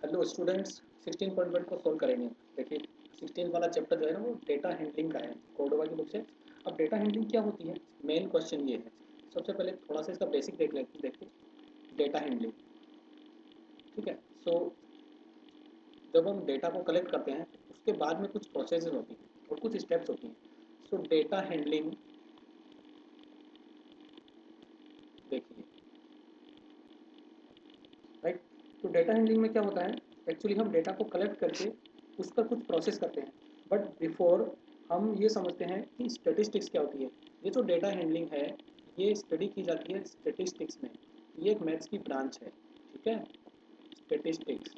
Hello students, 16.1 को solve करेंगे। देखिए 16 वाला चैप्टर जो है ना वो डेटा हैंडलिंग का है, कोर्डोवा की बुक से। अब डेटा हैंडलिंग क्या होती है, मेन क्वेश्चन ये है। सबसे पहले थोड़ा सा इसका बेसिक देख लेते हैं। देखिए डेटा हैंडलिंग, ठीक है। सो जब हम डेटा को कलेक्ट करते हैं उसके बाद में कुछ प्रोसेसेस होती हैं और कुछ स्टेप्स होती हैं। सो डेटा हैंडलिंग देखिए, राइट। तो डेटा हैंडलिंग में क्या होता है, एक्चुअली हम डेटा को कलेक्ट करके उस पर कुछ प्रोसेस करते हैं। बट बिफोर हम ये समझते हैं कि स्टेटिस्टिक्स क्या होती है। ये जो डेटा हैंडलिंग है ये स्टडी की जाती है स्टेटिस्टिक्स में। ये एक मैथ्स की ब्रांच है, ठीक है। स्टेटिस्टिक्स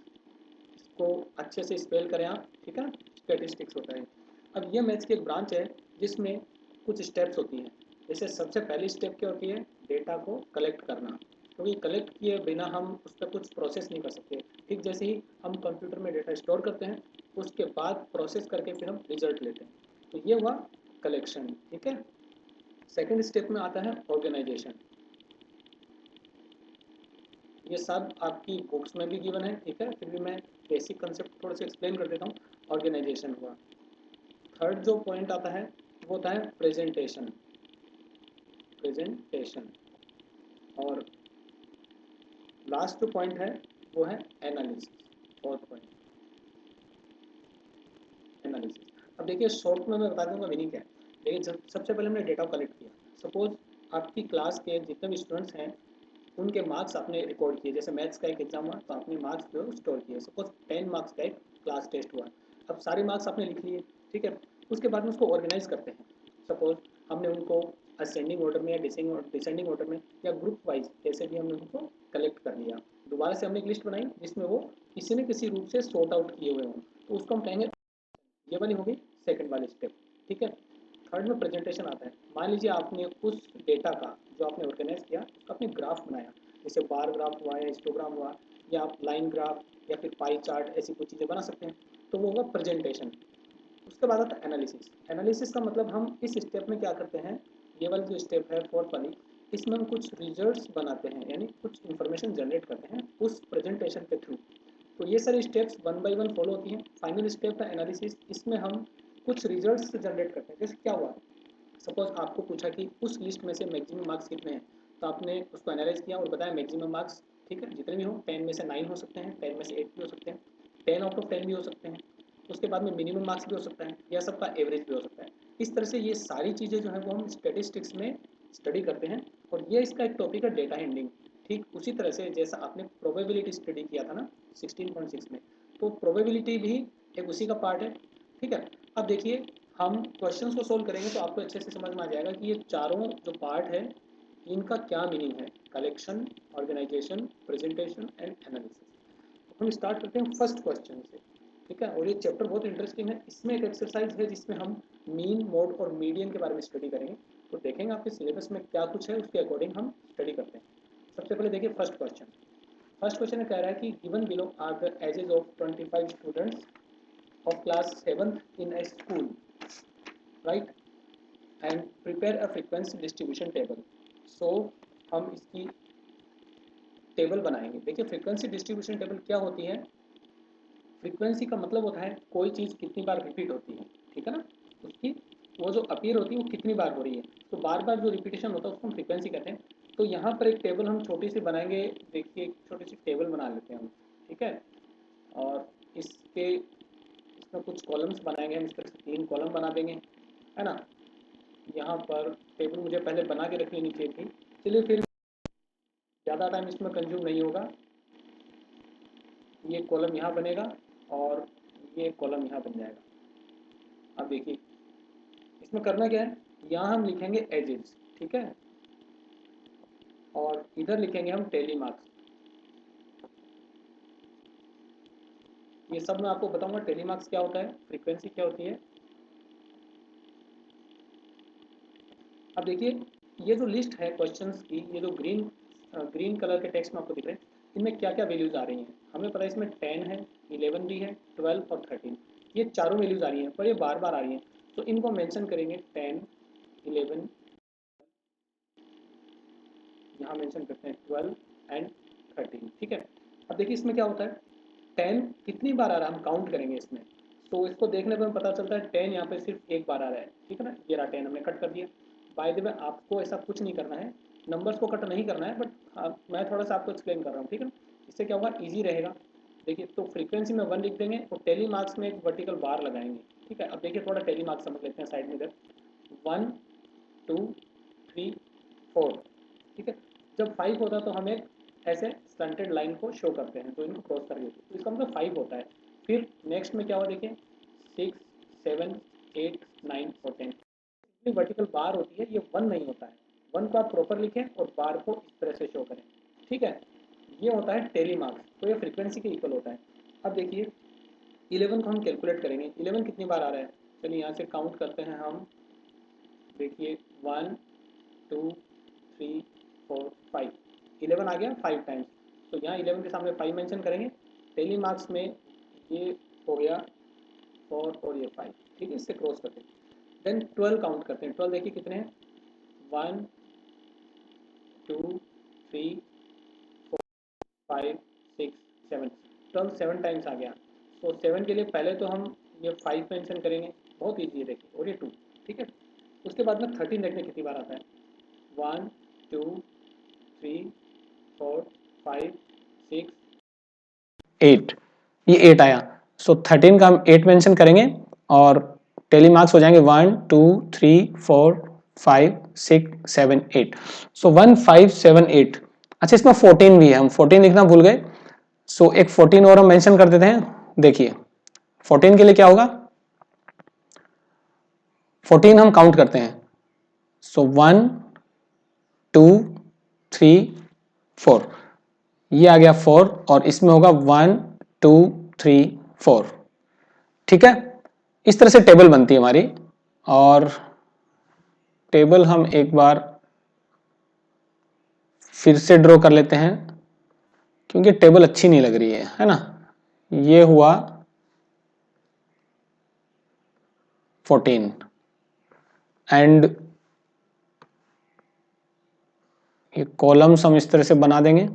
को अच्छे से स्पेल करें आप, ठीक है। स्टेटिस्टिक्स होता है। अब ये मैथ्स की एक ब्रांच है जिसमें कुछ स्टेप्स होती हैं। जैसे सबसे पहली स्टेप क्या होती है, डेटा को कलेक्ट करना। क्योंकि कलेक्ट किए बिना हम उस पर कुछ प्रोसेस नहीं कर सकते। ठीक जैसे ही हम कंप्यूटर में डेटा स्टोर करते हैं उसके बाद प्रोसेस करके फिर हम रिजल्ट लेते हैं। तो ये हुआ कलेक्शन, ठीक है। सेकेंड स्टेप में आता है ऑर्गेनाइजेशन। ये सब आपकी बुक्स में भी गिवन है, ठीक है। फिर भी मैं बेसिक कंसेप्ट थोड़ा सा एक्सप्लेन कर देता हूँ। ऑर्गेनाइजेशन हुआ। थर्ड जो पॉइंट आता है वो होता है प्रेजेंटेशन। प्रेजेंटेशन। और लास्ट जो पॉइंट है वो है एनालिसिस। Fourth point analysis. अब देखिए शॉर्ट में मैं बता दूंगा मीनिंग क्या है। देखिए सबसे पहले हमने डेटा कलेक्ट किया। सपोज आपकी क्लास के जितने भी स्टूडेंट्स हैं उनके मार्क्स आपने रिकॉर्ड किए। जैसे मैथ्स का एक एग्जाम हुआ तो आपने मार्क्स जो स्टोर किए। सपोज 10 मार्क्स का एक क्लास टेस्ट हुआ। अब सारे मार्क्स आपने लिख लिए, ठीक है। उसके बाद में उसको ऑर्गेनाइज करते हैं। सपोज हमने उनको असेंडिंग ऑर्डर में या डिसेंडिंग ऑर्डर में या ग्रुप वाइज कैसे भी हमने उनको कलेक्ट कर लिया। दोबारा से हमने एक लिस्ट बनाई जिसमें वो किसी न किसी रूप से सॉर्ट आउट किए हुए हों। तो उसको हम कहेंगे, ये वाली होगी सेकंड वाली स्टेप, ठीक है। थर्ड में प्रेजेंटेशन आता है। मान लीजिए आपने उस डेटा का जो आपने ऑर्गेनाइज किया उसका आपने ग्राफ बनाया। जैसे बार ग्राफ हुआ या हिस्टोग्राम हुआ या आप लाइन ग्राफ या फिर पाई चार्ट, ऐसी कुछ चीज़ें बना सकते हैं। तो वो होगा प्रेजेंटेशन। उसके बाद आता है एनालिसिस। एनालिसिस का मतलब हम इस स्टेप में क्या करते हैं, ये वाली जो स्टेप है फोर्थ वाली, इसमें हम कुछ रिजल्ट्स बनाते हैं, यानी कुछ इन्फॉर्मेशन जनरेट करते हैं उस प्रेजेंटेशन के थ्रू। तो ये सारी steps one by one follow होती हैं। फाइनल स्टेप है एनालिसिस। इसमें हम कुछ रिजल्ट्स जनरेट करते हैं। जैसे क्या हुआ, सपोज आपको पूछा कि उस लिस्ट में से मैक्सिमम मार्क्स कितने हैं। तो आपने उसको एनालाइज किया और बताया मैक्सिमम मार्क्स, ठीक है, जितने भी हो। 10 में से 9 हो सकते हैं, 10 में से 8 भी हो सकते हैं, 10 आउट ऑफ 10 भी हो सकते हैं। उसके बाद में मिनिमम मार्क्स भी हो सकता है या सबका एवरेज भी हो सकता है। इस तरह से ये सारी चीज़ें जो है वो हम स्टेटिस्टिक्स में स्टडी करते हैं। और ये इसका एक टॉपिक है डेटा हैंडलिंग। ठीक उसी तरह से जैसा आपने प्रोबेबिलिटी स्टडी किया था ना 16.6 में, तो प्रोबेबिलिटी भी एक उसी का पार्ट है, ठीक है। अब देखिए हम क्वेश्चंस को सोल्व करेंगे तो आपको अच्छे से समझ में आ जाएगा कि ये चारों जो पार्ट है इनका क्या मीनिंग है। Collection, organisation, presentation and analysis. हम स्टार्ट करते हैं फर्स्ट क्वेश्चन से, ठीक है। और ये चैप्टर बहुत इंटरेस्टिंग है। इसमें एक एक्सरसाइज है जिसमें हम मीन, मोड और मीडियन के बारे में स्टडी करेंगे। तो देखेंगे आपके सिलेबस में क्या कुछ है, उसके अकॉर्डिंग हम स्टडी करते हैं। सबसे पहले देखिए फर्स्ट क्वेश्चन। फर्स्ट क्वेश्चन में कह रहा है कि given below are the ages of 25 students of class 7th in a school, right, and prepare a frequency distribution table. So हम इसकी टेबल बनाएंगे। देखिए फ्रीक्वेंसी डिस्ट्रीब्यूशन टेबल क्या होती है। फ्रीक्वेंसी का मतलब होता है कोई चीज़ कितनी बार रिपीट होती है, ठीक है ना। उसकी वो जो अपीयर होती है वो कितनी बार हो रही है। तो बार बार जो रिपीटेशन होता है उसको हम फ्रीक्वेंसी कहते हैं। तो यहाँ पर एक टेबल हम छोटी सी बनाएंगे। देखिए एक छोटी सी टेबल बना लेते हैं हम, ठीक है। और इसके इसमें कुछ कॉलम्स बनाएंगे हम। इस तरह से 3 कॉलम बना देंगे, है ना। यहाँ पर टेबल मुझे पहले बना के रख लेनी चाहिए थी। चलिए फिर ज़्यादा टाइम इसमें कंज्यूम नहीं होगा। ये कॉलम यहाँ बनेगा और ये कॉलम यहाँ बन जाएगा। अब देखिए इसमें करना क्या है, यहाँ हम लिखेंगे एजेस, ठीक है। और इधर लिखेंगे हम टेली मार्क्स। ये सब मैं आपको बताऊंगा टेली मार्क्स क्या होता है, फ्रीक्वेंसी क्या होती है। अब देखिए ये जो लिस्ट है क्वेश्चंस की, ये जो ग्रीन कलर के टेक्स्ट में आपको दिख रहे हैं, इनमें क्या क्या वैल्यूज आ रही हैं। हमें पता है इसमें 10 है, 11 भी है, 12 और 13। ये चारों वैल्यूज आ रही हैं पर ये बार बार आ रही हैं। तो इनको मेंशन करेंगे 10, 11, यहाँ मेंशन करते हैं 12 एंड 13, ठीक है। अब देखिए इसमें क्या होता है, 10 कितनी बार आ रहा है हम काउंट करेंगे इसमें। तो इसको देखने पर हमें पता चलता है 10 यहाँ पे सिर्फ एक बार आ रहा है, ठीक है ना। ये रहा 10, हमने कट कर दिया। बाय द वे आपको ऐसा कुछ नहीं करना है, नंबर्स को कट नहीं करना है, बट मैं थोड़ा सा आपको एक्सप्लेन कर रहा हूँ, ठीक है ना। इससे क्या होगा, ईजी रहेगा। देखिए तो फ्रीक्वेंसी में 1 लिख देंगे और टेली मार्क्स में एक वर्टिकल बार लगाएंगे, ठीक है। अब देखिए थोड़ा टेली मार्क्स समझ लेते हैं साइड में इधर। 1 2 3 4, ठीक है। जब 5 होता है तो हम एक ऐसे स्टंटेड लाइन को शो करते हैं, तो इनको क्रॉस कर देते हैं, तो इसका मतलब 5 होता है। फिर नेक्स्ट में क्या हुआ देखिए, 6 7 8 9 और 10। ये वर्टिकल बार होती है, ये 1 नहीं होता है। 1 को आप प्रॉपर लिखें और बार को इस तरह से शो करें, ठीक है। ये होता है टेली मार्क्स, तो ये फ्रीक्वेंसी के इक्वल होता है। अब देखिए 11 को हम कैलकुलेट करेंगे, 11 कितनी बार आ रहा है। चलिए यहाँ से काउंट करते हैं हम। देखिए 1 2 3 4 5, 11 आ गया 5 टाइम्स। तो यहाँ 11 के सामने 5 मेंशन करेंगे। टेली मार्क्स में ये हो गया 4 और ये 5, ठीक है। इससे क्रॉस करते हैं। देन 12 काउंट करते हैं। 12 देखिए कितने हैं, 1 2 3 5 6 7, 12 7 टाइम्स आ गया। तो 7 के लिए पहले तो हम ये 5 मेंशन करेंगे, बहुत ईजी है देखिए, और ये 2, ठीक है। उसके बाद में 13 देखने कितनी बार आता है, 1 2 3 4 5 6 8, ये 8 आया। सो 13 का हम 8 मेंशन करेंगे और टेली मार्क्स हो जाएंगे 1 2 3 4 5 6 7 8। सो 1 5 7 8। अच्छा इसमें 14 भी है, हम 14 लिखना भूल गए। सो एक 14 और हम मेंशन कर देते हैं। देखिए 14 के लिए क्या होगा, 14 हम काउंट करते हैं। सो 1 2 3 4, ये आ गया 4 और इसमें होगा 1 2 3 4, ठीक है। इस तरह से टेबल बनती है हमारी। और टेबल हम एक बार फिर से ड्रॉ कर लेते हैं, क्योंकि टेबल अच्छी नहीं लग रही है ना। ये हुआ 14 एंड ये कॉलम्स हम इस तरह से बना देंगे।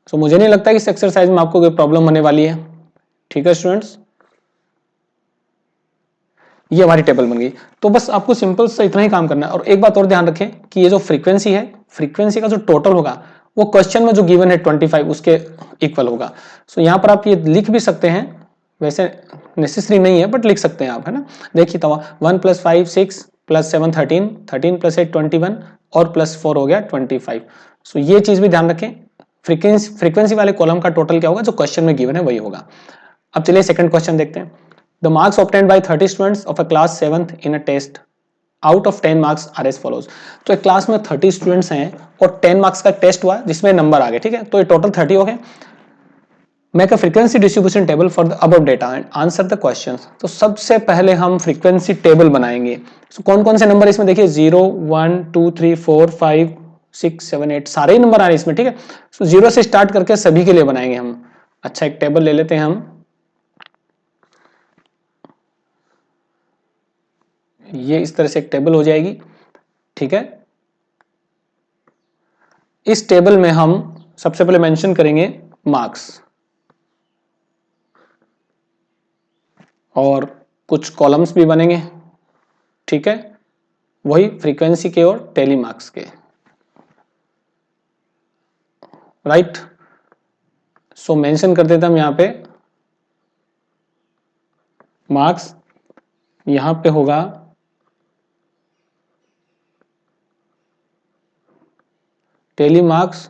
सो मुझे नहीं लगता कि इस एक्सरसाइज में आपको कोई प्रॉब्लम होने वाली है, ठीक है स्टूडेंट्स। ये हमारी टेबल बन गई। तो बस आपको सिंपल सा इतना ही काम करना है। और एक बात और ध्यान रखें कि ये जो फ्रीक्वेंसी है, फ्रीक्वेंसी का जो टोटल होगा वो क्वेश्चन में जो गिवन है 25 उसके इक्वल होगा। सो यहाँ पर आप ये लिख भी सकते हैं, वैसे नेसेसरी नहीं है बट लिख सकते हैं आप, है ना। देखिए तो 1 + 5 6 + 7 13, 13 + 8 21 और +4 हो गया 25। सो ये चीज भी ध्यान रखें, फ्रीक्वेंसी वाले कॉलम का टोटल क्या होगा जो क्वेश्चन में गिवन है वही होगा। अब चलिए सेकंड क्वेश्चन देखते हैं। The marks obtained by 30 students of a class 7th in a test out of 10 marks are as follows। तो एक क्लास में 30 स्टूडेंट्स हैं और 10 मार्क्स का टेस्ट हुआ जिसमें नंबर आ गए, ठीक है। तो ये टोटल 30 हो गए। Make a frequency distribution table for the above data and answer the questions. तो सबसे पहले हम फ्रीक्वेंसी टेबल बनाएंगे। तो कौन कौन से नंबर इसमें देखिए, 0 1 2 3 4 5 6 7 8 सारे ही नंबर आ रहे हैं इसमें, ठीक है। तो 0 से स्टार्ट करके सभी के लिए बनाएंगे हम। अच्छा एक टेबल ले लेते हैं हम, ये इस तरह से एक टेबल हो जाएगी, ठीक है। इस टेबल में हम सबसे पहले मेंशन करेंगे मार्क्स और कुछ कॉलम्स भी बनेंगे, ठीक है, वही फ्रीक्वेंसी के और टेली मार्क्स के, राइट। सो मेंशन कर देता हम यहां पे मार्क्स, यहां पे होगा टेली मार्क्स,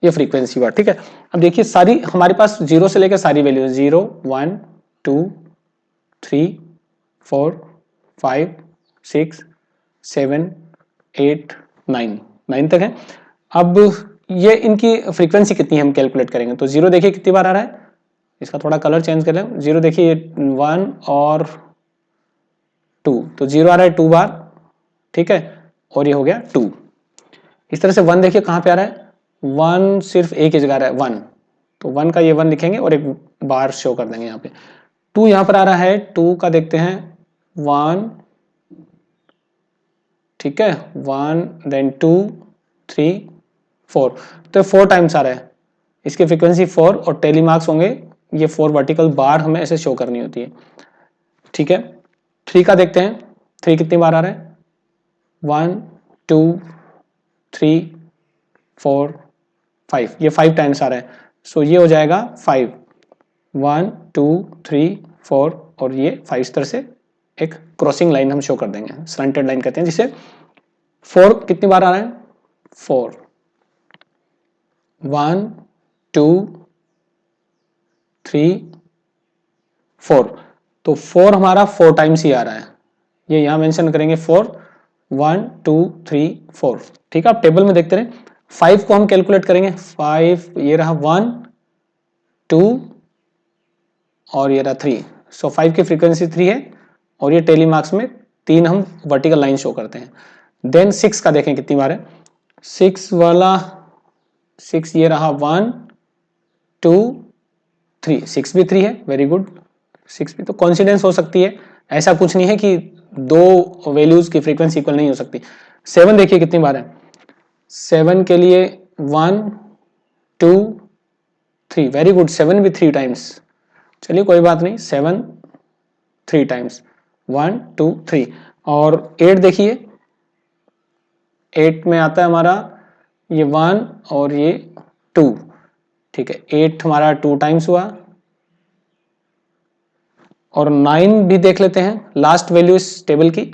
ये फ्रीक्वेंसी बार, ठीक है। अब देखिए सारी हमारे पास 0 से लेकर सारी वैल्यू 0 1 2 3 4 5 6 7 8 9 9 तक है। अब ये इनकी फ्रीक्वेंसी कितनी है हम कैलकुलेट करेंगे। तो 0 देखिए कितनी बार आ रहा है, इसका थोड़ा कलर चेंज कर लें। 0 देखिए 1 और 2, तो 0 आ रहा है 2 बार, ठीक है, और ये हो गया 2। इस तरह से 1 देखिए कहाँ पे आ रहा है, 1 सिर्फ एक ही जगह आ रहा है 1, तो 1 का ये 1 लिखेंगे और एक बार शो कर देंगे यहाँ पे। 2 यहाँ पर आ रहा है, 2 का देखते हैं 1, ठीक है, 1 देन 2 3 4, तो 4 टाइम्स आ रहा है, इसकी फ्रीक्वेंसी 4 और टेली मार्क्स होंगे ये 4 वर्टिकल बार हमें ऐसे शो करनी होती है। ठीक है, 3 का देखते हैं, 3 कितनी बार आ रहा है, 1 2 3 4 5, ये 5 टाइम्स आ रहा है, सो ये हो जाएगा 5, 1 2 3 4 और ये 5 इस तरह से एक क्रॉसिंग लाइन हम शो कर देंगे, स्लैंटेड लाइन कहते हैं जिसे। 4 कितनी बार आ रहा है, 4, 1 2 3 4, तो 4 हमारा 4 टाइम्स ही आ रहा है, ये यहां मेंशन करेंगे 4 1 2 3 4। ठीक है, आप टेबल में देखते रहे। 5 को हम कैलकुलेट करेंगे, 5 ये रहा 1 2 और ये रहा 3, सो 5 की फ्रीक्वेंसी 3 है और ये टेली मार्क्स में 3 हम वर्टिकल लाइन शो करते हैं। देन 6 का देखें कितनी बार है, 6 वाला 6 ये रहा 1 2 3, 6 भी 3 है, वेरी गुड, 6 भी तो कॉन्सिडेंस हो सकती है, ऐसा कुछ नहीं है कि दो वैल्यूज की फ्रीक्वेंसी इक्वल नहीं हो सकती। 7 देखिए कितनी बार है, 7 के लिए 1 2 3, वेरी गुड, 7 भी 3 टाइम्स, चलिए कोई बात नहीं, 7 3 टाइम्स, 1 2 3। और 8 देखिए, 8 में आता है हमारा ये 1 और ये 2, ठीक है, 8 हमारा 2 टाइम्स हुआ। और 9 भी देख लेते हैं, लास्ट वैल्यू इस टेबल की,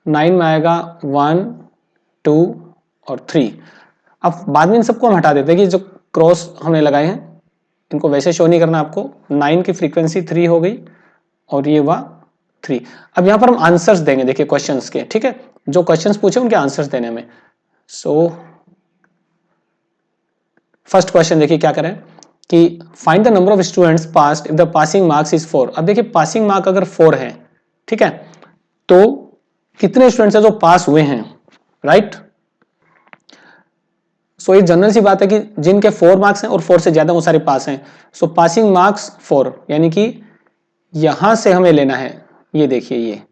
9 में आएगा 1 2 और 3। अब बाद में इन सबको हम हटा देते हैं कि जो क्रॉस हमने लगाए हैं इनको वैसे शो नहीं करना आपको। 9 की फ्रीक्वेंसी 3 हो गई और ये हुआ 3। अब यहाँ पर हम आंसर्स देंगे, देखिए क्वेश्चंस के, ठीक है, जो क्वेश्चंस पूछे उनके आंसर्स देने में। सो फर्स्ट क्वेश्चन देखिए क्या करें कि find the number of students passed if the passing marks is 4। अब देखिए पासिंग मार्क अगर 4 है, ठीक है, तो कितने स्टूडेंट्स हैं जो पास हुए हैं, राइट। सो ये जनरल सी बात है कि जिनके 4 मार्क्स हैं और 4 से ज्यादा वो सारे पास हैं। सो पासिंग मार्क्स 4, यानी कि यहां से हमें लेना है, ये देखिए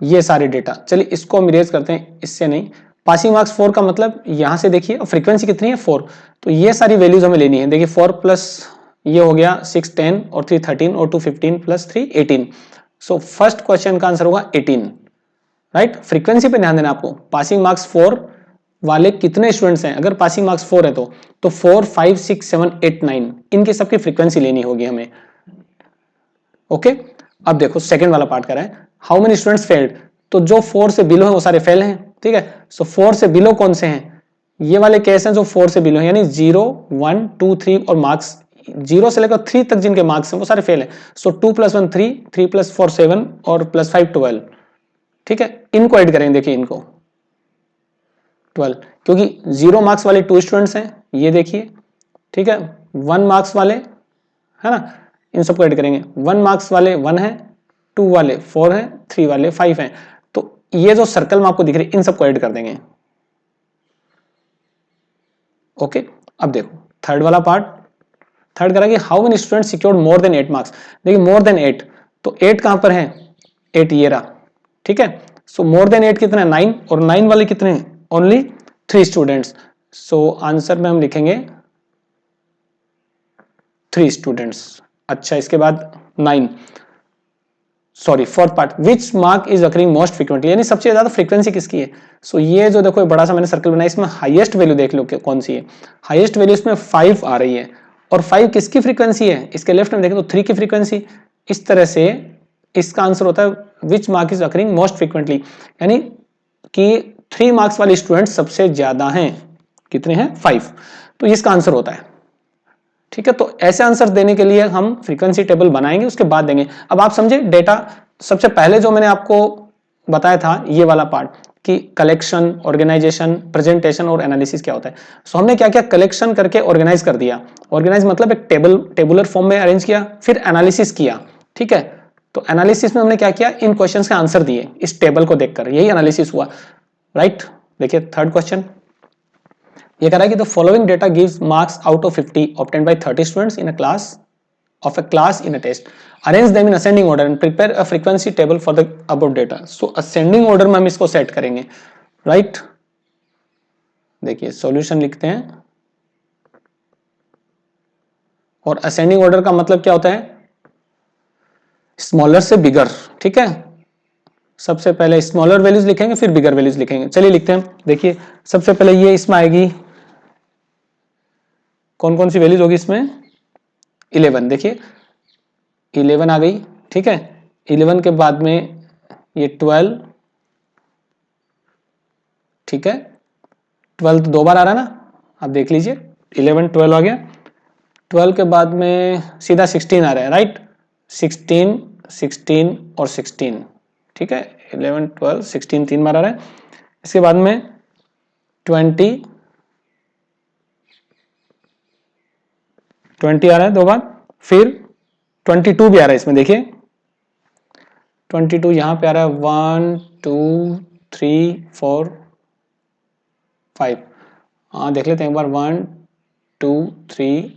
ये सारे डेटा, चलिए इसको हम इरेज करते हैं, इससे नहीं। पासिंग मार्क्स 4 का मतलब यहां से देखिए फ्रीक्वेंसी कितनी है 4, तो ये सारी वैल्यूज हमें लेनी है। देखिए 4 प्लस ये हो गया 6 10 और 3 13 और 2 15 प्लस 3 18। सो फर्स्ट क्वेश्चन का आंसर होगा 18, राइट। फ्रीक्वेंसी पे ध्यान देना आपको, पासिंग मार्क्स 4 वाले कितने स्टूडेंट्स हैं, अगर पासिंग मार्क्स 4 है तो 4 5 6 7 8 9 इनकी सबकी फ्रीक्वेंसी लेनी होगी हमें। ओके, अब देखो सेकंड वाला पार्ट कर रहा है, हाउ मेनी स्टूडेंट्स फेल्ड, तो जो 4 से बिलो है वो सारे फेल हैं, ठीक है। सो 4 से बिलो कौन से हैं, ये वाले केस हैं जो 4 से बिलो हैं, यानी 0 1 2 3 और मार्क्स 0 से लेकर 3 तक जिनके मार्क्स हैं वो सारे फेल हैं। सो 2 + 1 3, 3 + 4 7 और +5 12, ठीक है, इनको ऐड करेंगे, देखिए इनको 12, क्योंकि 0 मार्क्स वाले 2 स्टूडेंट्स हैं, ये देखिए, ठीक है, 1 मार्क्स वाले, है ना, इन सबको ऐड करेंगे, 1 मार्क्स वाले 1 है, 2 वाले 4 हैं, 3 वाले 5 हैं, तो ये जो सर्कल में आपको दिख रही है इन सबको ऐड कर देंगे। ओके, अब देखो थर्ड वाला पार्ट, थर्ड करा कि how many students secured more than 8 marks. देखिए मोर देन 8, तो 8 कहां पर है, 8 ये रहा, ठीक है। सो मोर देन 8 कितने, 9, और 9 वाले कितने, ओनली 3 स्टूडेंट्स। सो आंसर में हम लिखेंगे 3 स्टूडेंट्स। अच्छा, इसके बाद 9, sorry fourth part, which mark is occurring most frequently, यानी सबसे ज्यादा फ्रीक्वेंसी किसकी है। सो ये जो देखो बड़ा सा मैंने सर्कल बनाया, इसमें हाईएस्ट वैल्यू देख लो कौन सी है, हाईएस्ट वैल्यू इसमें 5 आ रही है, और 5 किसकी फ्रीक्वेंसी है, इसके लेफ्ट में देखें तो 3 की फ्रीक्वेंसी। इस तरह से इसका आंसर होता है which mark is occurring most frequently, यानी कि 3 मार्क्स वाले स्टूडेंट सबसे ज्यादा हैं, कितने हैं 5, तो इसका आंसर होता है, ठीक है। तो ऐसे आंसर देने के लिए हम फ्रीक्वेंसी टेबल बनाएंगे, उसके बाद देंगे। अब आप समझे डेटा, सबसे पहले जो मैंने आपको बताया था ये वाला पार्ट कि कलेक्शन, ऑर्गेनाइजेशन, प्रेजेंटेशन और एनालिसिस क्या होता है। सो हमने क्या किया, कलेक्शन करके ऑर्गेनाइज कर दिया, ऑर्गेनाइज मतलब एक टेबुलर फॉर्म में अरेंज किया, फिर एनालिसिस किया, ठीक है। तो एनालिसिस में हमने क्या किया, इन क्वेश्चंस के आंसर दिए इस टेबल को देखकर, यही एनालिसिस हुआ, राइट। देखिए थर्ड क्वेश्चन ये कह रहा है कि the following data gives marks out of 50 obtained by 30 students in a class of a class in a test. Arrange them in ascending order and prepare a frequency table for the above data. So ascending order में हम इसको set करेंगे, right? देखिए solution लिखते हैं, और ascending order का मतलब क्या होता है, स्मॉलर से बिगर, ठीक है। सबसे पहले स्मॉलर वैल्यूज लिखेंगे फिर बिगर वैल्यूज लिखेंगे। चलिए लिखते हैं। देखिए सबसे पहले ये इसमें आएगी, कौन कौन सी वैल्यूज होगी इसमें, 11। देखिए 11 आ गई, ठीक है। 11 के बाद में ये 12, ठीक है। 12 तो 2 बार आ रहा है ना, आप देख लीजिए 11 12 आ गया। 12 के बाद में सीधा 16 आ रहा है, राइट। 16 16 और 16, ठीक है। 11 12 16 3 बार आ रहा है। इसके बाद में 20 20 आ रहा है 2 बार। फिर 22 भी आ रहा है इसमें, देखिए 22 यहाँ पे आ रहा है 1 2 3 4 5। हाँ देख लेते हैं एक बार, 1 2 3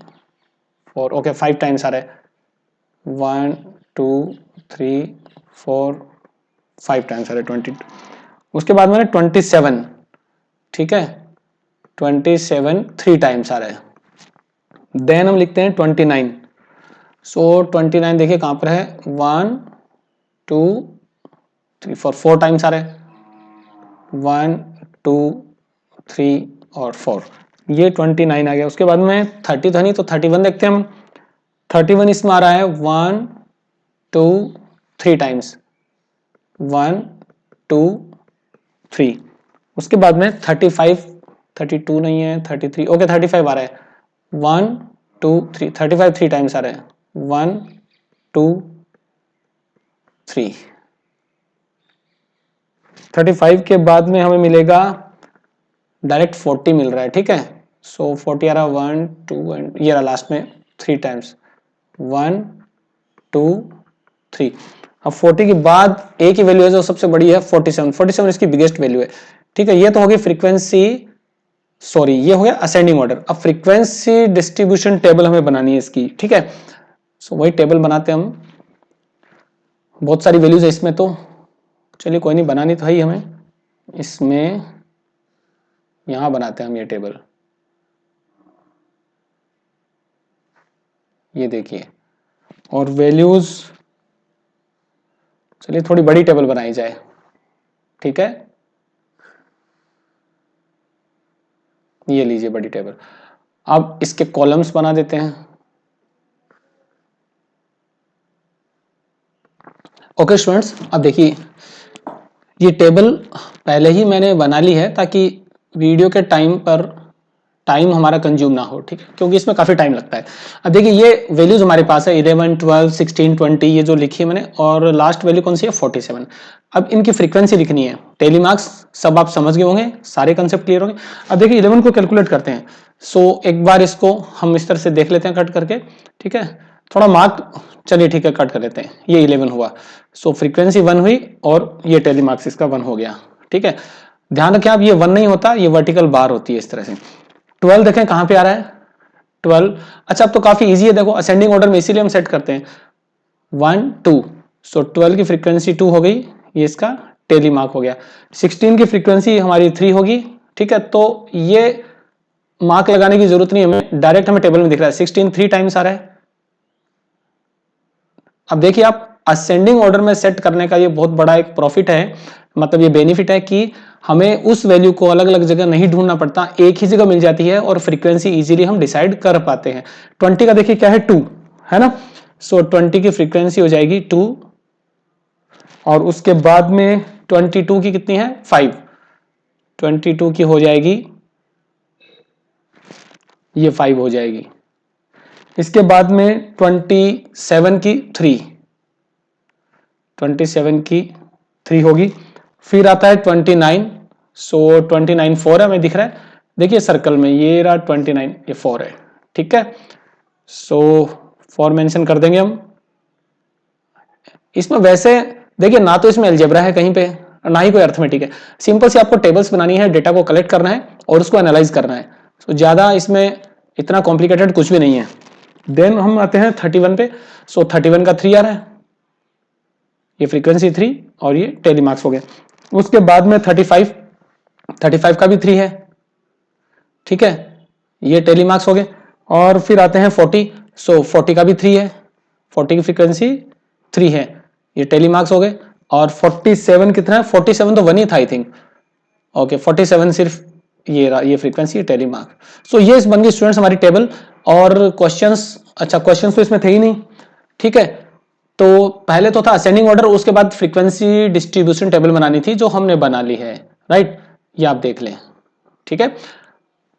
4, ओके 5 टाइम्स आ रहा है। 1 2 3 4 5 टाइम्स आ रहा है 22। उसके बाद में 27, ठीक है। 27 3 टाइम्स आ रहा है। देन हम लिखते हैं 29। सो 29 देखिए कहाँ पर है, 1 2 3 4 टाइम्स आ रहा है। 1 2 3 और 4, ये 29 आ गया। उसके बाद में 30 था नहीं तो 31 देखते हैं हम। 31 इसमें आ रहा है 1 2 3 टाइम्स, 1 2 3। उसके बाद में 35, 32 नहीं है, 33, ओके 35 आ रहा है। 1 2 3, 35 3 टाइम्स आ रहा है। 1 2 3। 35 के बाद में हमें मिलेगा डायरेक्ट 40 मिल रहा है, ठीक है। सो 40 आ रहा है 1 2 एंड ये रहा लास्ट में 3 टाइम्स, 1 2 3। अब 40 के बाद एक ही वैल्यू है जो सबसे बड़ी है 47। 47 इसकी बिगेस्ट वैल्यू है, ठीक है। ये तो हो गई फ्रीक्वेंसी, सॉरी ये हो गया असेंडिंग ऑर्डर। अब फ्रीक्वेंसी डिस्ट्रीब्यूशन टेबल हमें बनानी है इसकी, ठीक है। सो वही टेबल बनाते हैं हम। बहुत सारी वैल्यूज है इसमें, तो चलिए कोई नहीं, बनानी तो है ही हमें। इसमें यहां बनाते हैं हम ये टेबल, ये देखिए। और वैल्यूज, चलिए थोड़ी बड़ी टेबल बनाई जाए, ठीक है। ये लीजिए बड़ी टेबल। अब इसके कॉलम्स बना देते हैं। ओके स्टूडेंट्स, अब देखिए ये टेबल पहले ही मैंने बना ली है ताकि वीडियो के टाइम पर टाइम हमारा कंज्यूम ना हो, ठीक है, क्योंकि इसमें काफी टाइम लगता है। अब देखिए ये वैल्यूज हमारे पास है 11 12 16 20, ये जो लिखी है मैंने, और लास्ट वैल्यू कौन सी है 47। अब इनकी फ्रीक्वेंसी लिखनी है। टेली मार्क्स सब आप समझ गए होंगे, सारे कंसेप्ट क्लियर होंगे। अब देखिए 11 को कैलकुलेट करते हैं। सो एक बार इसको हम इस तरह से देख लेते हैं कट करके, ठीक है। थोड़ा मार्क, चलिए ठीक है कट कर लेते हैं। ये 11 हुआ, सो फ्रीक्वेंसी 1 हुई और ये टेली मार्क्स इसका 1 हो गया, ठीक है। ध्यान रखें आप, ये 1 नहीं होता, ये वर्टिकल बार होती है इस तरह से। 12 देखें कहां पे आ रहा है 12। अच्छा अब तो काफी इजी है, देखो असेंडिंग ऑर्डर में इसीलिए हम सेट करते हैं 1 2। सो 12 की फ्रीक्वेंसी 2 हो गई, ये इसका टेली मार्क हो गया। 16 की फ्रीक्वेंसी हमारी 3 होगी, ठीक है। तो ये मार्क लगाने की जरूरत नहीं हमें, डायरेक्ट हमें टेबल में दिख रहा है 16 3 टाइम्स आ रहा है। अब देखिए आप असेंडिंग ऑर्डर में सेट करने का ये बहुत बड़ा एक प्रॉफिट है, मतलब ये बेनिफिट है कि हमें उस वैल्यू को अलग अलग जगह नहीं ढूंढना पड़ता, एक ही जगह मिल जाती है और फ्रीक्वेंसी इजीली हम डिसाइड कर पाते हैं। 20 का देखिए क्या है 2 है ना। सो 20 की फ्रीक्वेंसी हो जाएगी 2, और उसके बाद में 22 की कितनी है 5। 22 की हो जाएगी, ये 5 हो जाएगी। इसके बाद में 27 की 3, 27 की 3 होगी। फिर आता है 29, सो 29 4 है, हमें दिख रहा है, देखिए सर्कल में ये रहा 29, ये 4 है, ठीक है। सो 4 मेंशन कर देंगे हम इसमें। वैसे देखिए ना तो इसमें अलजेब्रा है कहीं पे, ना ही कोई अर्थमेटिक है। सिंपल सी आपको टेबल्स बनानी है, डेटा को कलेक्ट करना है और उसको एनालाइज करना है। सो ज्यादा इसमें इतना कॉम्प्लिकेटेड कुछ भी नहीं है। देन हम आते हैं 31 पे। सो 31 का 3 आ रहा है, ये फ्रीक्वेंसी 3 और ये टेली मार्क्स हो गए। उसके बाद में 35 का भी 3 है, ठीक है, ये टेलीमार्क्स हो गए। और फिर आते हैं 40, सो 40 का भी 3 है, 40 की फ्रीक्वेंसी 3 है, ये टेलीमार्क्स हो गए। और 47 कितना है, 47 तो 1 ही था आई थिंक, ओके 47 सिर्फ ये फ्रीक्वेंसी टेलीमार्क। सो ये बन गई स्टूडेंट्स हमारी टेबल। और क्वेश्चंस, अच्छा क्वेश्चंस तो इसमें थे ही नहीं, ठीक है। तो पहले तो था असेंडिंग ऑर्डर, उसके बाद फ्रीक्वेंसी डिस्ट्रीब्यूशन टेबल बनानी थी जो हमने बना ली है, राइट, ये आप देख लें, ठीक है।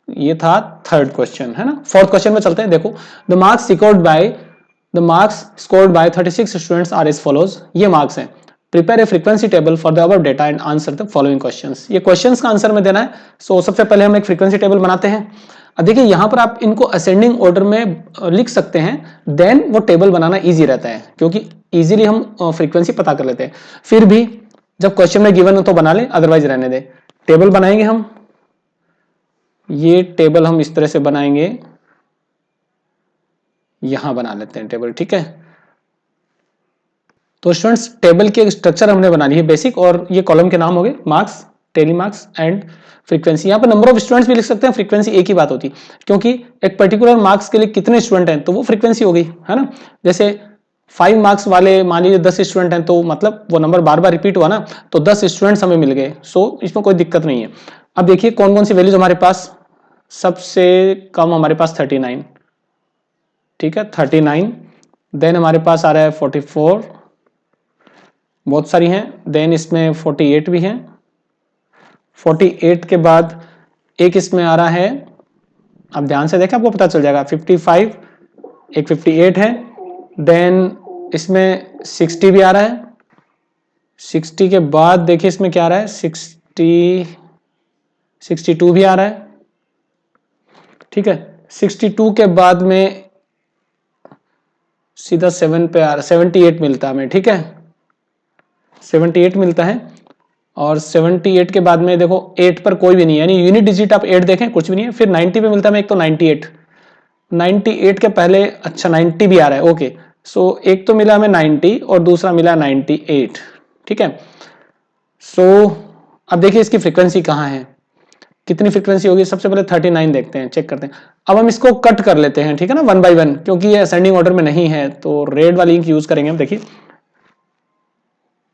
ये था थर्ड क्वेश्चन, है ना। फोर्थ क्वेश्चन में चलते हैं। देखो, the marks scored by 36 students are as follows, ये मार्क्स हैं। Prepare a frequency table for the above data and answer the following questions, ये क्वेश्चंस का आंसर में देना है। सो सबसे पहले हम एक फ्रीक्वेंसी टेबल बनाते हैं। अब देखिए यहां पर आप इनको असेंडिंग ऑर्डर में लिख सकते हैं, देन वो टेबल बनाना इजी रहता है, क्योंकि इजीली हम फ्रीक्वेंसी पता कर लेते हैं। फिर भी जब क्वेश्चन में गिवन हो तो बना ले, अदरवाइज रहने दे। टेबल बनाएंगे हम, ये टेबल हम इस तरह से बनाएंगे, यहां बना लेते हैं टेबल, ठीक है। तो स्टूडेंट्स टेबल की स्ट्रक्चर हमने बना ली है बेसिक, और ये कॉलम के नाम हो गए मार्क्स, टेलीमार्क्स एंड फ्रीक्वेंसी। यहाँ पर नंबर ऑफ स्टूडेंट्स भी लिख सकते हैं, फ्रीक्वेंसी एक ही बात होती, क्योंकि एक पर्टिकुलर मार्क्स के लिए कितने स्टूडेंट हैं तो वो फ्रीक्वेंसी हो गई, है ना। जैसे 5 मार्क्स वाले मान लीजिए 10 स्टूडेंट हैं, तो मतलब वो नंबर बार बार रिपीट हुआ ना, तो 10 स्टूडेंट्स हमें मिल गए। सो इसमें कोई दिक्कत नहीं है। अब देखिए कौन कौन सी वैल्यूज हमारे पास, सबसे कम हमारे पास 39, ठीक है 39। देन हमारे पास आ रहा है 44, बहुत सारी हैं। देन इसमें 48 भी हैं। 48 के बाद एक इसमें आ रहा है, अब ध्यान से देखें आपको पता चल जाएगा, 55, एक 58 है। देन इसमें 60 भी आ रहा है। 60 के बाद देखिए इसमें क्या आ रहा है, 62 भी आ रहा है, ठीक है। 62 के बाद में सीधा 7 पे आ रहा, 78 मिलता है हमें, ठीक है 78 मिलता है। और 78 के बाद में देखो 8 पर कोई भी नहीं है, यानी यूनिट डिजिट आप 8 देखें कुछ भी नहीं है। फिर 90 पे मिलता है हमें एक तो 98, 98 के पहले, अच्छा 90 भी आ रहा है, ओके। सो एक तो मिला हमें 90 और दूसरा मिला 98, ठीक है। सो अब देखिए इसकी फ्रीक्वेंसी कहाँ है, कितनी फ्रीक्वेंसी होगी। सबसे पहले 39 देखते हैं, चेक करते हैं। अब हम इसको कट कर लेते हैं, ठीक है ना, 1 बाय 1, क्योंकि ये असेंडिंग ऑर्डर में नहीं है, तो रेड वाली इंक यूज करेंगे हम, देखिए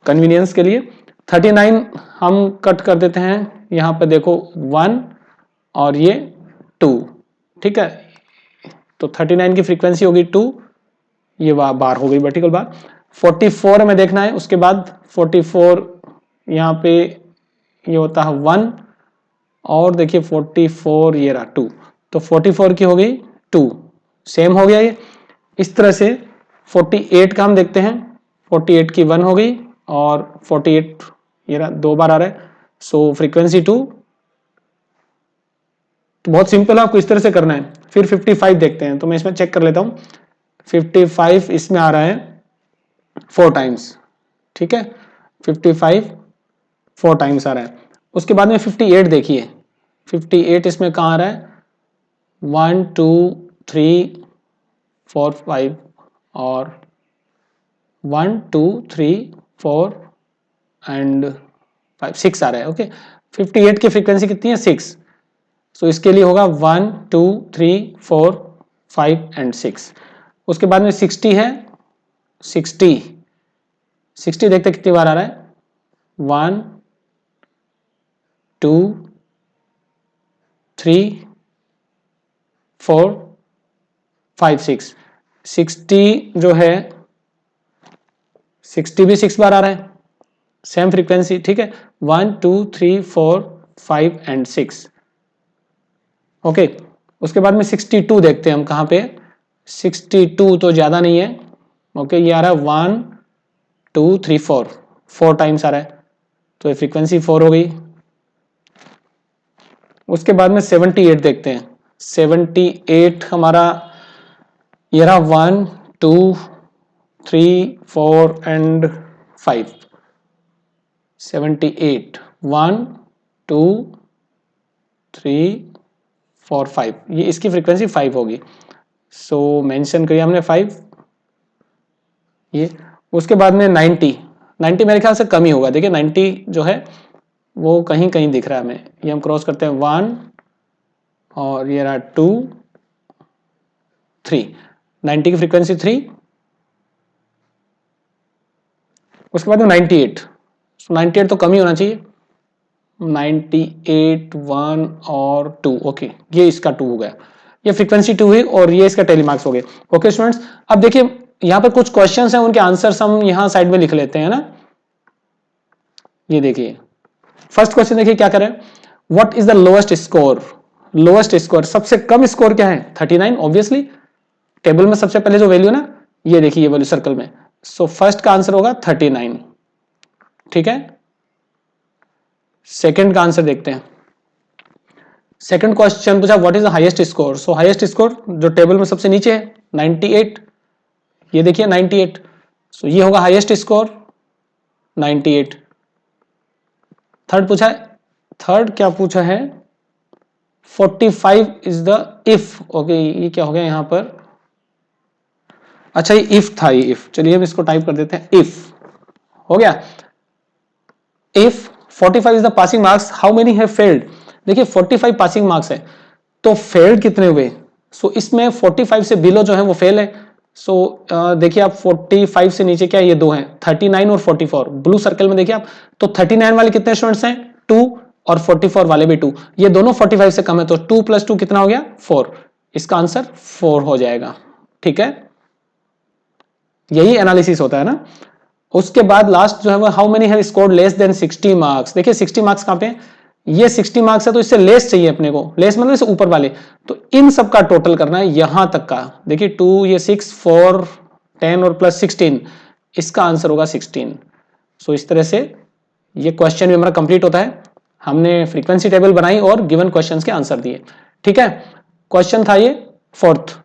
कन्वीनियंस के लिए। 39 हम कट कर देते हैं, यहां पे देखो 1 और ये 2, ठीक है। तो 39 की फ्रीक्वेंसी होगी 2, ये बार हो गई वर्टिकल बार। 44 हमें देखना है, उसके बाद 44 यहाँ पे ये होता है 1, और देखिए 44 ये रहा 2, तो 44 की हो गई 2, सेम हो गया ये। इस तरह से 48 का हम देखते हैं, 48 की 1 हो गई, और 48 ये रहा 2 बार आ रहा है, सो फ्रीक्वेंसी 2। तो बहुत सिंपल है, आपको इस तरह से करना है। फिर 55 देखते हैं, तो मैं इसमें चेक कर लेता हूं। 55 इसमें आ रहा है 4 टाइम्स, ठीक है 55 4 टाइम्स आ रहा है। उसके बाद में 58 देखिए, 58 इसमें कहाँ आ रहा है, 1 2 3 4 5, और 1 2 3 4 एंड 5 6 आ रहा है, ओके। 58 की फ्रीक्वेंसी कितनी है, 6। सो इसके लिए होगा 1 2 3 4 5 एंड 6। उसके बाद में 60 है, 60 देखते कितनी बार आ रहा है, 1 2 3 4 5 6। 60 जो है 60 भी 6 बार आ रहा है, सेम फ्रीक्वेंसी, ठीक है 1 2 3 4 5 एंड 6, ओके। उसके बाद में 62 देखते हैं हम कहाँ पे, 62 तो ज्यादा नहीं है, ओके। ये आ रहा है 1 2 3 4 टाइम्स आ रहा है, तो ये फ्रीक्वेंसी 4 हो गई। उसके बाद में 78 देखते हैं, 78 हमारा ये रहा 1 2 3 4 एंड 5। 78 1 2 3 4 5, ये इसकी फ्रीक्वेंसी 5 होगी, सो मेंशन किया हमने 5 ये। उसके बाद में 90 मेरे ख्याल से कम ही होगा, देखिए 90 जो है वो कहीं कहीं दिख रहा है हमें, ये हम क्रॉस करते हैं 1 और ये रहा 2 3, 90 की फ्रीक्वेंसी 3, उसके बाद में 98, 98 तो कम ही होना चाहिए, 98 1 और 2, ओके ये इसका 2 हो गया, ये फ्रीक्वेंसी 2 हुई और ये इसका टेलीमार्क्स हो गए। ओके स्टूडेंट्स, अब देखिए यहाँ पर कुछ क्वेश्चंस हैं, उनके आंसर्स हम यहाँ साइड में लिख लेते हैं ना। ये देखिए फर्स्ट क्वेश्चन देखिए क्या करें, what is the lowest score, lowest score सबसे कम स्कोर क्या है 39, ऑब्वियसली टेबल में सबसे पहले जो वैल्यू ना, ये देखिए ये वैल्यू सर्कल में, सो फर्स्ट का आंसर होगा 39, ठीक है। सेकंड का आंसर देखते हैं, सेकंड क्वेश्चन पूछा what is the highest score, so highest score जो टेबल में सबसे नीचे है 98, ये देखिए 98, सो ये होगा हाईएस्ट स्कोर 98। थर्ड पूछा है, थर्ड क्या पूछा है 45 इज द इफ, ओके ये क्या हो गया यहां पर, अच्छा ये इफ था, ये इफ, चलिए हम इसको टाइप कर देते हैं, इफ हो गया, if 45 is the passing marks how many have failed, देखिए 45 पासिंग मार्क्स है तो फेल्ड कितने हुए, सो इसमें 45 से बिलो जो है वो फेल है, सो देखिए आप 45 से नीचे क्या है, ये दो हैं 39 और 44, ब्लू सर्कल में देखिए आप, तो 39 वाले कितने स्टूडेंट्स हैं 2 और 44 वाले भी 2, ये दोनों 45 से कम है, तो 2 + 2 कितना हो गया 4, इसका आंसर 4 हो जाएगा, ठीक है। यही एनालिसिस होता है ना। उसके बाद लास्ट जो है वो how many have scored less than 60 marks, देखिए 60 मार्क्स कहां पे, ये 60 मार्क्स है तो इससे लेस चाहिए अपने को, लेस मतलब इससे ऊपर वाले, तो इन सब का टोटल करना है यहां तक का, देखिए 2 ये 6 4 10 और प्लस 16, इसका आंसर होगा 16। सो इस तरह से ये क्वेश्चन भी हमारा कंप्लीट होता है, हमने फ्रीक्वेंसी टेबल बनाई और गिवन क्वेश्चंस के आंसर दिए, ठीक है। क्वेश्चन था ये फोर्थ,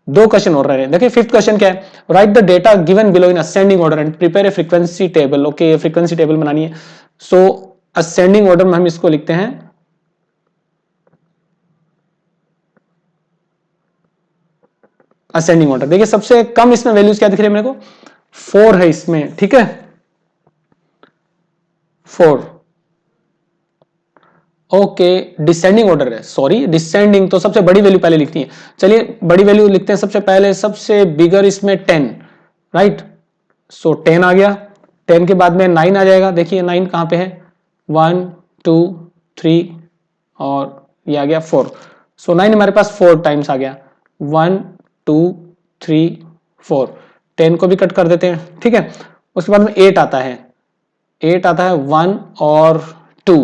दो क्वेश्चन और रहे हैं, देखिए फिफ्थ क्वेश्चन क्या है, right the data given below in ascending order and prepare a frequency table, okay frequency table बनानी है, सो असेंडिंग ऑर्डर में हम इसको लिखते हैं असेंडिंग ऑर्डर, देखिए सबसे कम इसमें वैल्यूज क्या दिख रही है मेरे को 4 है इसमें, ठीक है 4, ओके डिसेंडिंग ऑर्डर है, सॉरी डिसेंडिंग, तो सबसे बड़ी वैल्यू पहले लिखती है, चलिए बड़ी वैल्यू लिखते हैं सबसे पहले, सबसे बिगर इसमें 10, राइट, सो 10 आ गया, 10 के बाद में 9 आ जाएगा, देखिए 9 कहां पे है 1 2 3 और ये आ गया 4, सो 9 हमारे पास 4 टाइम्स आ गया, 1 2 3 4, 10 को भी कट कर देते हैं, ठीक है। उसके बाद में 8 आता है, 8 आता है 1 और 2,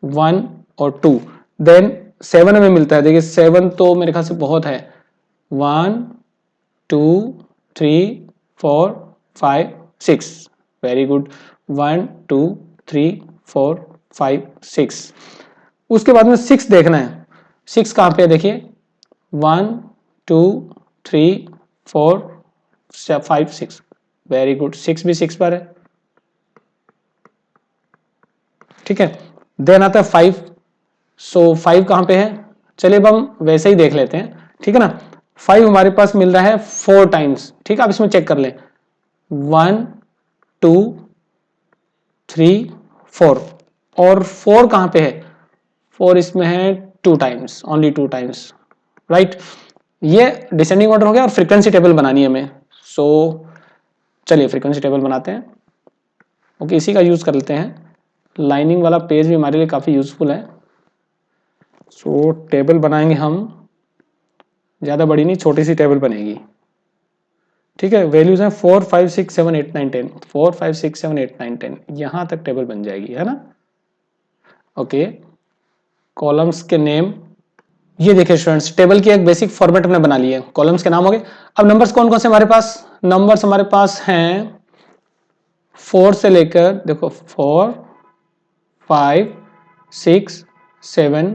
1 और 2, देन 7 हमें मिलता है, देखिए 7 तो मेरे ख्याल से बहुत है, 1 2 3 4 5 6, वेरी गुड, 1 2 3 4 5 6, उसके बाद में 6 देखना है, 6 कहां पे है देखिए 1 2 3 4 5 6, वेरी गुड, 6 भी 6 पर है, ठीक है। देन आता है 5, सो 5 कहां पे है, चलिए अब हम वैसे ही देख लेते हैं, ठीक है ना, 5 हमारे पास मिल रहा है 4 टाइम्स, ठीक है, आप इसमें चेक कर लें 1 2 3 4, और 4 कहां पे है, 4 इसमें है 2 टाइम्स, ओनली 2 टाइम्स, राइट। ये डिसेंडिंग ऑर्डर हो गया और फ्रीक्वेंसी टेबल बनानी है हमें, सो चलिए फ्रीक्वेंसी टेबल बनाते हैं, ओके इसी का यूज कर लेते हैं, लाइनिंग वाला पेज भी हमारे लिए काफी यूजफुल है, सो टेबल बनाएंगे हम, ज़्यादा बड़ी नहीं छोटी सी टेबल बनेगी, ठीक है। वैल्यूज हैं 4 5 6 7 8 9 10, 4 5 6 7 8 9 10, यहां तक टेबल बन जाएगी, है ना, ओके। कॉलम्स के नेम, ये देखिए स्टूडेंट्स टेबल की एक बेसिक फॉर्मेट हमने बना ली है, कॉलम्स के नाम हो गए। अब नंबर्स कौन कौन से हमारे पास, नंबर्स हमारे पास हैं 4 से लेकर देखो 4 5 6 7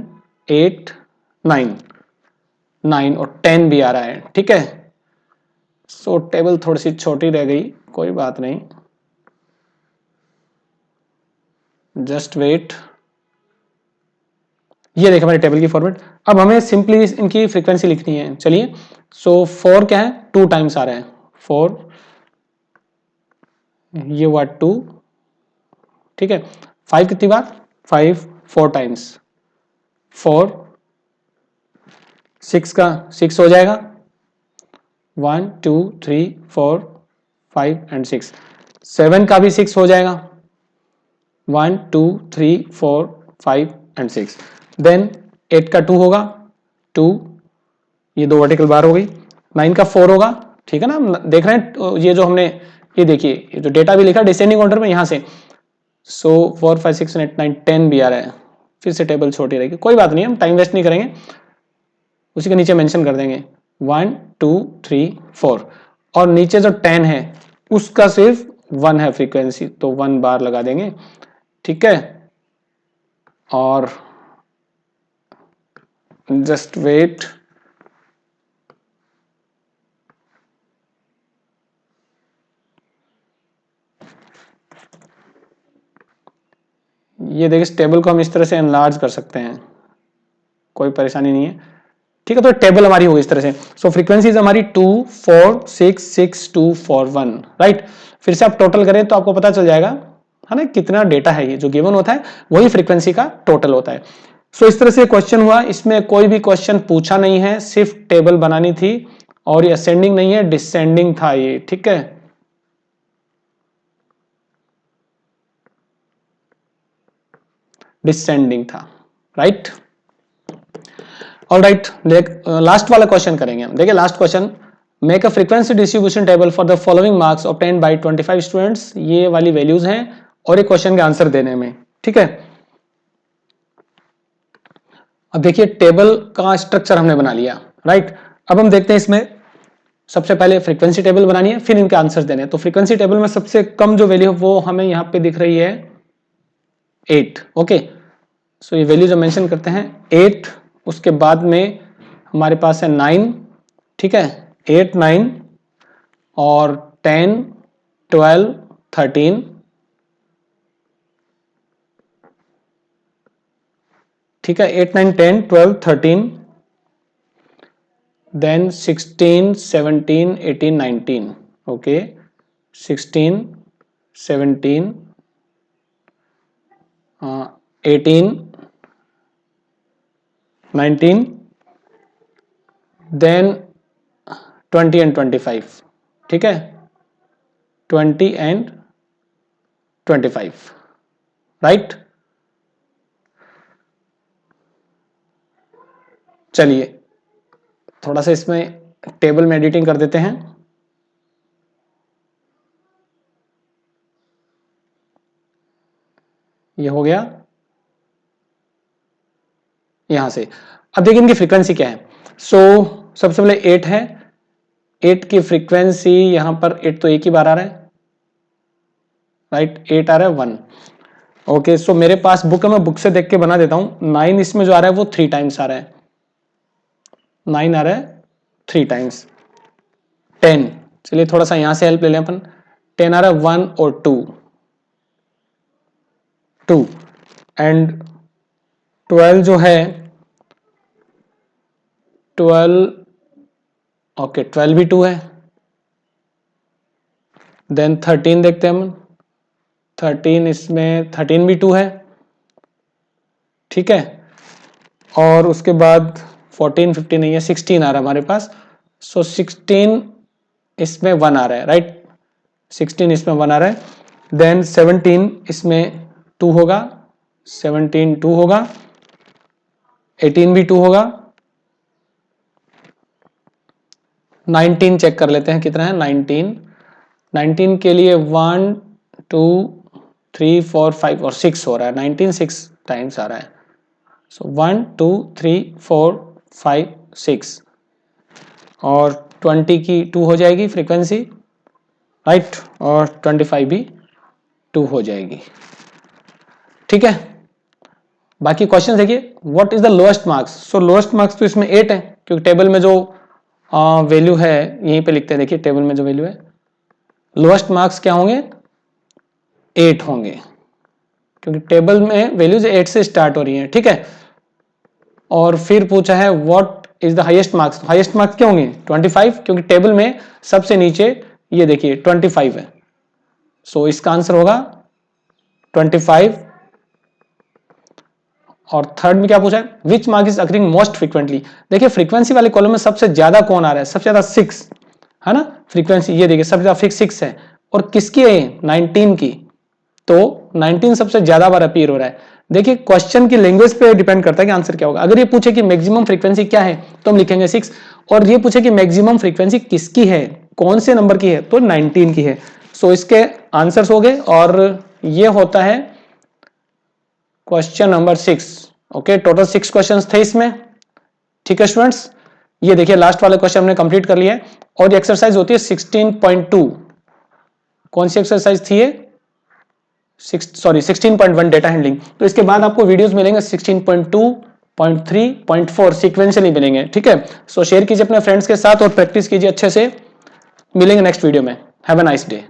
8 9, 9 और 10 भी आ रहा है, ठीक है। सो टेबल थोड़ी सी छोटी रह गई, कोई बात नहीं, जस्ट वेट, ये देखिए हमारी टेबल की फॉर्मेट। अब हमें सिंपली इनकी फ्रीक्वेंसी लिखनी है, चलिए सो 4 क्या है 2 टाइम्स आ रहा है 4, ये हुआ 2, ठीक है। 5 कितनी बार 5 4 टाइम्स, 4, 6 का 6 हो जाएगा, 1 2 3 4 5 एंड 6। 7 का भी 6 हो जाएगा, 1 2 3 4 5 एंड 6। देन 8 का 2 होगा, 2, ये 2 वर्टिकल बार हो गई। 9 का 4 होगा, ठीक है ना, हम देख रहे हैं ये जो हमने, ये देखिए ये जो डेटा भी लिखा डिसेंडिंग ऑर्डर में यहाँ से, सो 4 5 6 8 9 10 भी आ रहा है, फिर से टेबल छोटी रहेगी, कोई बात नहीं, हम टाइम वेस्ट नहीं करेंगे, उसी के नीचे मेंशन कर देंगे 1 2 3 4, और नीचे जो 10 है उसका सिर्फ 1 है फ्रीक्वेंसी, तो 1 बार लगा देंगे, ठीक है। और जस्ट वेट, ये देखिए इस टेबल को हम इस तरह से एनलार्ज कर सकते हैं, कोई परेशानी नहीं है, ठीक है। तो टेबल हमारी होगी इस तरह से। सो फ्रीक्वेंसीज हमारी 2 4 6 6 2 4 1, राइट। फिर से आप टोटल करें तो आपको पता चल जाएगा, है ना, कितना डेटा है, ये जो गिवन होता है वही फ्रीक्वेंसी का टोटल होता है। सो इस तरह से क्वेश्चन हुआ, इसमें कोई भी क्वेश्चन पूछा नहीं है, सिर्फ टेबल बनानी थी, और ये असेंडिंग नहीं है, डिसेंडिंग था ये, ठीक है। डिसेंडिंग था, राइट। ऑलराइट, लास्ट वाला क्वेश्चन करेंगे हम। देखिए last question, make a frequency distribution table for the following marks obtained by 25 students, ये वाली वैल्यूज हैं और एक क्वेश्चन के आंसर देने में, ठीक है। अब देखिए टेबल का स्ट्रक्चर हमने बना लिया, राइट। अब हम देखते हैं इसमें सबसे पहले फ्रीक्वेंसी टेबल बनानी है, फिर इनके आंसर देने हैं। तो फ्रीक्वेंसी टेबल में सबसे कम जो वैल्यू है वो हमें यहाँ पे दिख रही है 8, ओके। सो ये वैल्यू जो मेंशन करते हैं 8, उसके बाद में हमारे पास है 9, ठीक है, 8 9 और 10 12 13, ठीक है, 8 9 10 12 13, देन 16 17 18 19, ओके, 16 17 18 19, देन 20 एंड 25, ठीक है, 20 एंड 25, राइट। चलिए थोड़ा सा इसमें टेबल में एडिटिंग कर देते हैं। ये हो गया यहां से। अब देखिए इनकी फ्रीक्वेंसी क्या है। सो सबसे पहले 8 है, 8 की फ्रीक्वेंसी यहां पर 8 तो एक ही बार आ रहा है, राइट, 8 आ रहा है 1, ओके। सो मेरे पास बुक है, मैं बुक से देख के बना देता हूं। 9 इसमें जो आ रहा है वो 3 टाइम्स आ रहा है, 9 आ रहा है 3 टाइम्स। 10, चलिए थोड़ा सा यहां से हेल्प ले लें अपन, 10 आ रहा है 1 और 2 एंड 12 जो है 12, ओके 12 भी 2 है। देन 13 देखते हैं हम, 13 इसमें 13 भी 2 है, ठीक है। और उसके बाद 14 15 नहीं है, 16 आ रहा है हमारे पास। सो 16 इसमें 1 आ रहा है, राइट, 16 इसमें 1 आ रहा है। देन 17 इसमें 2 होगा, 17 2 होगा, 18 भी 2 होगा, 19 चेक कर लेते हैं कितना है, 19 के लिए 1 2 3 4 5 और 6 हो रहा है, 19 6 टाइम्स आ रहा है। सो 1 2 3 4 5 6 और 20 की 2 हो जाएगी फ्रीक्वेंसी, राइट, और 25 भी 2 हो जाएगी, ठीक है। बाकी क्वेश्चन देखिए, what is the lowest marks. So lowest marks तो इसमें 8 है, क्योंकि टेबल में जो वैल्यू है यहीं पे लिखते हैं, देखिए टेबल में जो वैल्यू है, लोएस्ट मार्क्स क्या होंगे, 8 होंगे, क्योंकि टेबल में वैल्यूज 8 से स्टार्ट हो रही हैं, ठीक है। और फिर पूछा है what is the highest marks, highest marks क्या होंगे 25, क्योंकि टेबल में सबसे नीचे ये देखिए 25 है। सो इसका आंसर होगा 25, और थर्ड में क्या पूछा है, which mark is occurring most frequently. देखिए फ्रीक्वेंसी वाले कॉलम में सबसे ज्यादा कौन आ रहा है, सबसे ज्यादा 6 है ना फ्रीक्वेंसी, ये देखिए सबसे ज्यादा फिक्स 6 है, और किसकी है 19 की, तो 19 सबसे ज्यादा बार अपीयर हो रहा है। देखिए क्वेश्चन की लैंग्वेज पे डिपेंड करता है कि आंसर क्या होगा। अगर ये पूछे कि मैक्सिमम फ्रीक्वेंसी क्या है तो हम लिखेंगे 6, और ये पूछे कि मैक्सिमम फ्रीक्वेंसी किसकी है, कौन से नंबर की है, तो 19 की है। सो इसके आंसर्स हो गए, और ये होता है question number 6। Okay, total 6 questions थे इसमें। ठीक है स्टूडेंट्स, ये देखिए लास्ट वाला क्वेश्चन हमने कंप्लीट कर लिया है, और ये एक्सरसाइज होती है 16.2। कौन सी एक्सरसाइज थी ये, 16.1 डेटा हैंडलिंग। तो इसके बाद आपको वीडियोस मिलेंगे 16.2, 0.3, 0.4 सीक्वेंशियली मिलेंगे। ठीक है, सो शेयर कीजिए अपने फ्रेंड्स के साथ और प्रैक्टिस कीजिए अच्छे से। मिलेंगे नेक्स्ट वीडियो में। Have a nice day.